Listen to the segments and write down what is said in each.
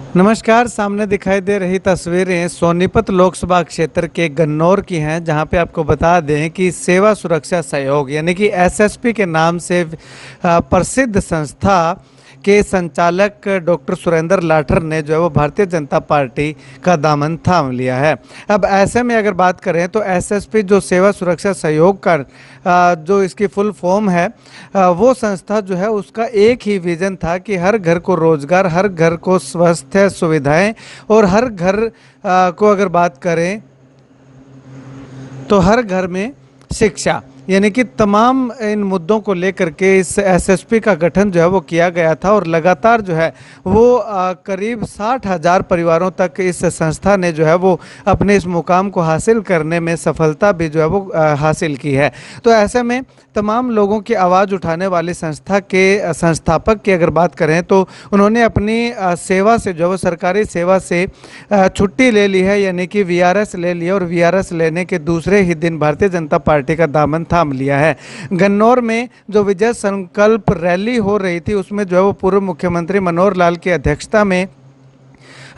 नमस्कार। सामने दिखाई दे रही तस्वीरें सोनीपत लोकसभा क्षेत्र के गन्नौर की हैं, जहां पे आपको बता दें कि सेवा सुरक्षा सहयोग यानी कि एसएसपी के नाम से प्रसिद्ध संस्था के संचालक डॉक्टर सुरेंद्र लाठर ने जो है वो भारतीय जनता पार्टी का दामन थाम लिया है। अब ऐसे में अगर बात करें तो एसएसपी जो सेवा सुरक्षा सहयोग का जो इसकी फुल फॉर्म है, वो संस्था जो है उसका एक ही विजन था कि हर घर को रोजगार, हर घर को स्वास्थ्य सुविधाएं और हर घर को अगर बात करें तो हर घर में शिक्षा, यानी कि तमाम इन मुद्दों को लेकर के इस एसएसपी का गठन जो है वो किया गया था। और लगातार जो है वो करीब 60,000 परिवारों तक इस संस्था ने जो है वो अपने इस मुकाम को हासिल करने में सफलता भी जो है वो हासिल की है। तो ऐसे में तमाम लोगों की आवाज़ उठाने वाली संस्था के संस्थापक की अगर बात करें तो उन्होंने अपनी सेवा से जो है वो सरकारी सेवा से छुट्टी ले ली है, यानी कि वीआरएस ले लिया। और वीआरएस लेने के दूसरे ही दिन भारतीय जनता पार्टी का दामन थाम लिया है। गन्नौर में जो विजय संकल्प रैली हो रही थी उसमें जो है वो पूर्व मुख्यमंत्री मनोहर लाल की अध्यक्षता में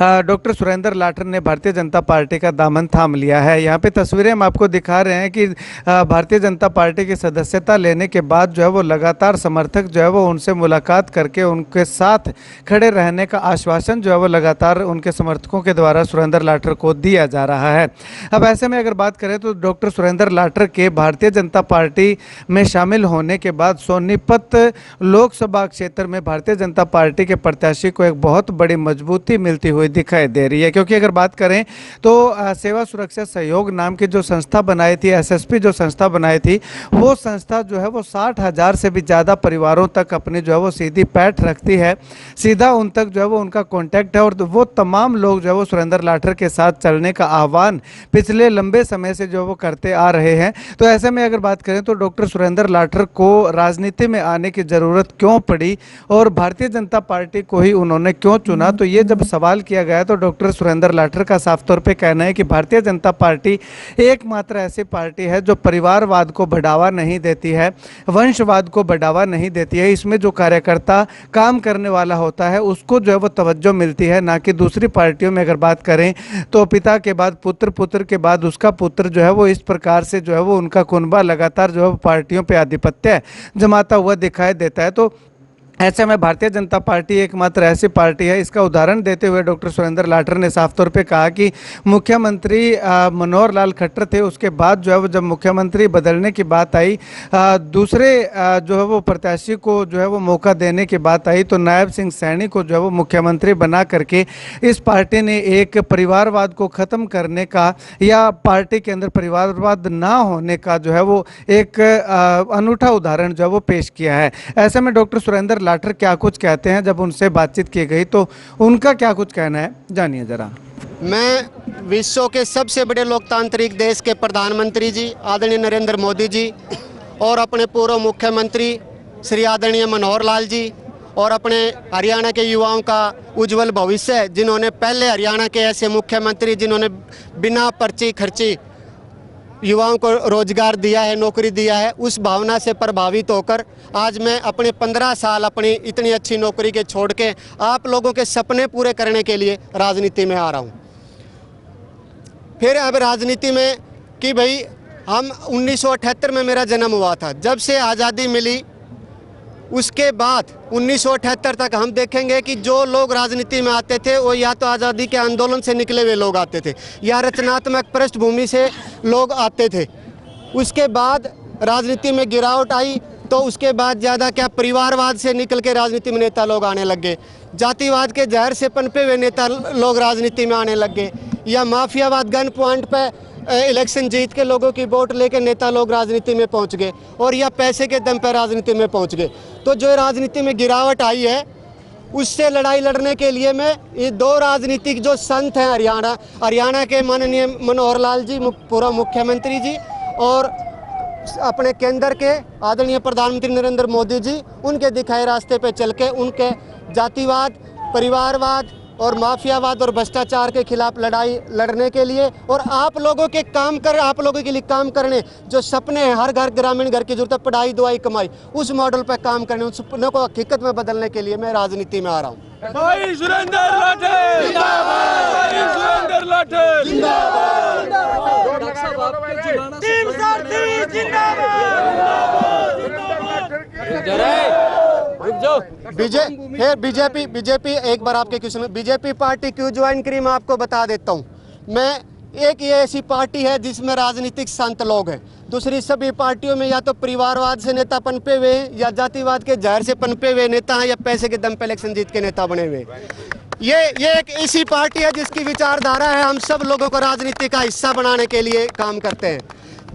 डॉक्टर सुरेंद्र लाठर ने भारतीय जनता पार्टी का दामन थाम लिया है। यहाँ पे तस्वीरें हम आपको दिखा रहे हैं कि भारतीय जनता पार्टी की सदस्यता लेने के बाद जो है वो लगातार समर्थक जो है वो उनसे मुलाकात करके उनके साथ खड़े रहने का आश्वासन जो है वो लगातार उनके समर्थकों के द्वारा सुरेंद्र लाठर को दिया जा रहा है। अब ऐसे में अगर बात करें तो डॉक्टर सुरेंद्र लाठर के भारतीय जनता पार्टी में शामिल होने के बाद सोनीपत लोकसभा क्षेत्र में भारतीय जनता पार्टी के प्रत्याशी को एक बहुत बड़ी मजबूती मिलती हुई दिखाई दे रही है। क्योंकि अगर बात करें तो सेवा सुरक्षा सहयोग नाम की जो संस्था बनाई थी, एसएसपी जो संस्था बनाई थी, वो संस्था जो है वो 60,000 से भी ज़्यादा परिवारों तक अपनी जो है वो सीधी पैठ रखती है, सीधा उन तक जो है वो उनका कॉन्टैक्ट है। और वो तमाम लोग जो है वो सुरेंद्र लाठर के साथ चलने का आह्वान पिछले लंबे समय से जो वो करते आ रहे हैं। तो ऐसे में अगर बात करें तो डॉक्टर सुरेंद्र लाठर को राजनीति में आने की ज़रूरत क्यों पड़ी और भारतीय जनता पार्टी को ही उन्होंने क्यों चुना, तो ये जब सवाल किया गया तो डॉक्टर सुरेंद्र लाठर का साफ तौर पे कहना है कि भारतीय जनता पार्टी एकमात्र ऐसी पार्टी है जो परिवारवाद को बढ़ावा नहीं देती है, वंशवाद को बढ़ावा नहीं देती है। इसमें जो कार्यकर्ता काम करने वाला होता है उसको जो है वो तवज्जो मिलती है, ना कि दूसरी पार्टियों में अगर बात करें तो पिता के बाद पुत्र, पुत्र के बाद उसका पुत्र जो है वो इस प्रकार से जो है वो उनका कुनबा लगातार जो है पार्टियों पर आधिपत्य जमाता हुआ दिखाई देता है। तो ऐसे में भारतीय जनता पार्टी एकमात्र ऐसी पार्टी है। इसका उदाहरण देते हुए डॉक्टर सुरेंद्र लाठर ने साफ तौर पे कहा कि मुख्यमंत्री मनोहर लाल खट्टर थे, उसके बाद जो है वो जब मुख्यमंत्री बदलने की बात आई, दूसरे जो है वो प्रत्याशी को जो है वो मौका देने की बात आई, तो नायब सिंह सैनी को जो है वो मुख्यमंत्री बना करके इस पार्टी ने एक परिवारवाद को ख़त्म करने का या पार्टी के अंदर परिवारवाद ना होने का जो है वो एक अनूठा उदाहरण जो है वो पेश किया है। ऐसे में डॉक्टर सुरेंद्र लाठर क्या कुछ कहते हैं, जब उनसे बातचीत की गई तो उनका क्या कुछ कहना है, जानिए जरा। मैं विश्व के सबसे बड़े लोकतांत्रिक देश के प्रधानमंत्री जी आदरणीय नरेंद्र मोदी जी और अपने पूर्व मुख्यमंत्री श्री आदरणीय मनोहर लाल जी और अपने हरियाणा के युवाओं का उज्जवल भविष्य, जिन्होंने पहले हरियाणा के ऐसे मुख्यमंत्री जिन्होंने बिना पर्ची खर्ची युवाओं को रोजगार दिया है, नौकरी दिया है, उस भावना से प्रभावित होकर आज मैं अपने 15 साल अपनी इतनी अच्छी नौकरी के छोड़ के आप लोगों के सपने पूरे करने के लिए राजनीति में आ रहा हूँ। फिर अब राजनीति में कि भाई हम 1978 में मेरा जन्म हुआ था, जब से आज़ादी मिली उसके बाद 1978 तक हम देखेंगे कि जो लोग राजनीति में आते थे वो या तो आज़ादी के आंदोलन से निकले हुए लोग आते थे या रचनात्मक पृष्ठभूमि से लोग आते थे। उसके बाद राजनीति में गिरावट आई तो उसके बाद ज़्यादा क्या परिवारवाद से निकल के राजनीति में नेता लोग आने लग गए, जातिवाद के जहर से पनपे हुए नेता लोग राजनीति में आने लग गए, या माफियावाद गन पॉइंट पर इलेक्शन जीत के लोगों की वोट लेके नेता लोग राजनीति में पहुंच गए, और या पैसे के दम पर राजनीति में पहुंच गए। तो जो राजनीति में गिरावट आई है उससे लड़ाई लड़ने के लिए मैं ये दो राजनीतिक जो संत हैं हरियाणा के माननीय मनोहर लाल जी पूर्व मुख्यमंत्री जी और अपने केंद्र के आदरणीय प्रधानमंत्री नरेंद्र मोदी जी, उनके दिखाए रास्ते पे चल के उनके जातिवाद, परिवारवाद और माफियावाद और भ्रष्टाचार के खिलाफ लड़ाई लड़ने के लिए और आप लोगों के लिए काम करने, जो सपने हैं हर घर ग्रामीण घर की जरूरत है, पढ़ाई दवाई कमाई, उस मॉडल पर काम करने, उन सपनों को हकीकत में बदलने के लिए मैं राजनीति में आ रहा हूँ। बीजेपी एक बार आपके क्वेश्चन में बीजेपी पार्टी क्यों ज्वाइन करी मैं आपको बता देता हूँ। मैं एक ये ऐसी पार्टी है जिसमें राजनीतिक संत लोग हैं। दूसरी सभी पार्टियों में या तो परिवारवाद से नेता पनपे हुए हैं, या जातिवाद के जहर से पनपे हुए नेता हैं, या पैसे के दम पे इलेक्शन जीत के नेता बने हुए। ये एक ऐसी पार्टी है जिसकी विचारधारा है हम सब लोगों को राजनीति का हिस्सा बनाने के लिए काम करते हैं।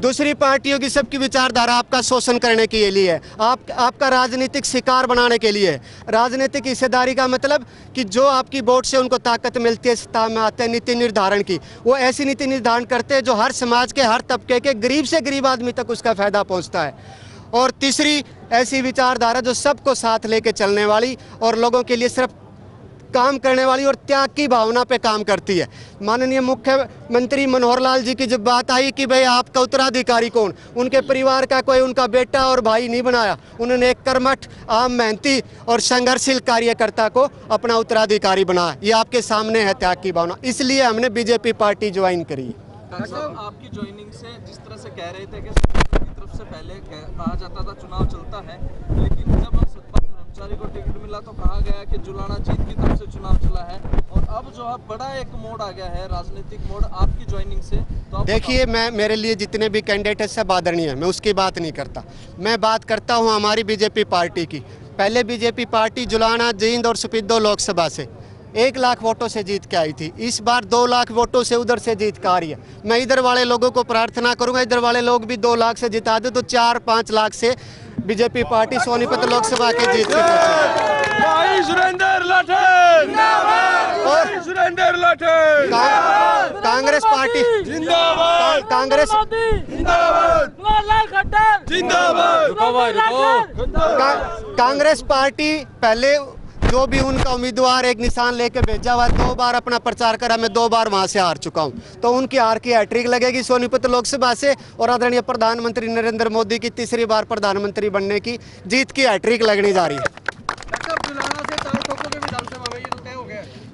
दूसरी पार्टियों की सबकी विचारधारा आपका शोषण करने के लिए है, आपका राजनीतिक शिकार बनाने के लिए है। राजनीतिक हिस्सेदारी का मतलब कि जो आपकी वोट से उनको ताकत मिलती है, सत्ता में आते हैं, नीति निर्धारण की, वो ऐसी नीति निर्धारण करते हैं जो हर समाज के हर तबके के गरीब से गरीब आदमी तक उसका फायदा पहुंचता है। और तीसरी ऐसी विचारधारा जो सबको साथ लेके चलने वाली और लोगों के लिए सिर्फ काम करने वाली और त्याग की भावना पे काम करती है। माननीय मुख्यमंत्री मनोहर लाल जी की जब बात आई कि भाई आपका उत्तराधिकारी कौन, उनके परिवार का कोई उनका बेटा और भाई नहीं बनाया, उन्होंने एक कर्मठ, आम, मेहनती और संघर्षशील कार्यकर्ता को अपना उत्तराधिकारी बनाया। ये आपके सामने है त्याग की भावना, इसलिए हमने बीजेपी पार्टी ज्वाइन करी। आपकी ज्वाइनिंग से जिस तरह से कह रहे थे कि सरकार की तरफ से पहले कहा जाता था चुनाव चलता है, लेकिन जब सपा कर्मचारी को टिकट मिला तो कहा गया कि जुलाना जीत की तरफ से चुनाव चला है, और अब जो है बड़ा एक मोड़ आ गया है, राजनीतिक मोड़ आपकी ज्वाइनिंग से। तो देखिए, मैं मेरे लिए जितने भी कैंडिडेट है सब आदरणीय है, मैं उसकी बात नहीं करता। मैं बात करता हूँ हमारी बीजेपी पार्टी की। पहले बीजेपी पार्टी जुलाना, जींद और सुपिद्दो लोकसभा से 1 लाख वोटों से जीत के आई थी। इस बार 2 लाख वोटों से उधर से जीत के आ रही है। मैं इधर वाले लोगों को प्रार्थना करूंगा, इधर वाले लोग भी 2 लाख से जिता दे तो 4-5 लाख से बीजेपी पार्टी सोनीपत लोकसभा के जीत के कांग्रेस पार्टी कांग्रेस पार्टी पहले जो भी उनका उम्मीदवार एक निशान लेके भेजा हुआ, 2 बार अपना प्रचार करा, मैं 2 बार वहां से हार चुका हूं, तो उनकी हार की हैट्रिक लगेगी सोनीपत लोकसभा से, और आदरणीय प्रधानमंत्री नरेंद्र मोदी की तीसरी बार प्रधानमंत्री बनने की जीत की हैट्रिक लगने जा रही है।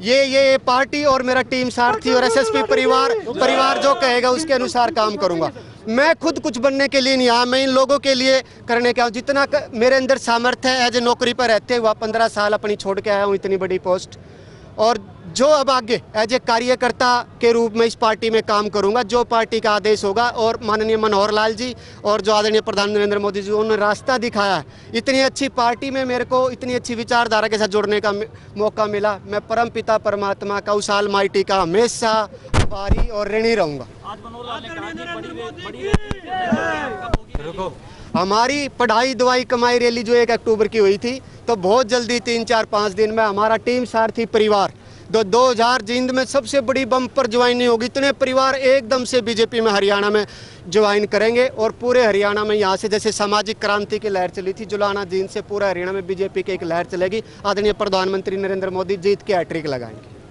ये पार्टी और मेरा टीम सारथी और एसएसपी परिवार जो कहेगा उसके अनुसार काम करूंगा। मैं खुद कुछ बनने के लिए नहीं आया, मैं इन लोगों के लिए करने का जितना मेरे अंदर सामर्थ्य है। एज ए नौकरी पर रहते हुआ 15 साल अपनी छोड़ के आया हूँ इतनी बड़ी पोस्ट, और जो अब आगे एज ए कार्यकर्ता के रूप में इस पार्टी में काम करूंगा, जो पार्टी का आदेश होगा। और माननीय मनोहर लाल जी और जो आदरणीय प्रधानमंत्री नरेंद्र मोदी जी, उन्होंने रास्ता दिखाया है। इतनी अच्छी पार्टी में मेरे को इतनी अच्छी विचारधारा के साथ जुड़ने का मौका मिला। मैं परम पिता परमात्मा का, उस ऑलमाइटी का हमेशा आभारी और ऋणी रहूंगा। हमारी पढ़ाई दवाई कमाई रैली जो 1 अक्टूबर की हुई थी, तो बहुत जल्दी 3-4-5 दिन में हमारा टीम सारथी परिवार 2000 जींद में सबसे बड़ी बम्पर ज्वाइनिंग होगी। इतने परिवार एकदम से बीजेपी में हरियाणा में ज्वाइन करेंगे, और पूरे हरियाणा में यहाँ से जैसे सामाजिक क्रांति की लहर चली थी जुलाना जींद से, पूरा हरियाणा में बीजेपी की एक लहर चलेगी। आदरणीय प्रधानमंत्री नरेंद्र मोदी जीत के हैट्रिक लगाएंगे।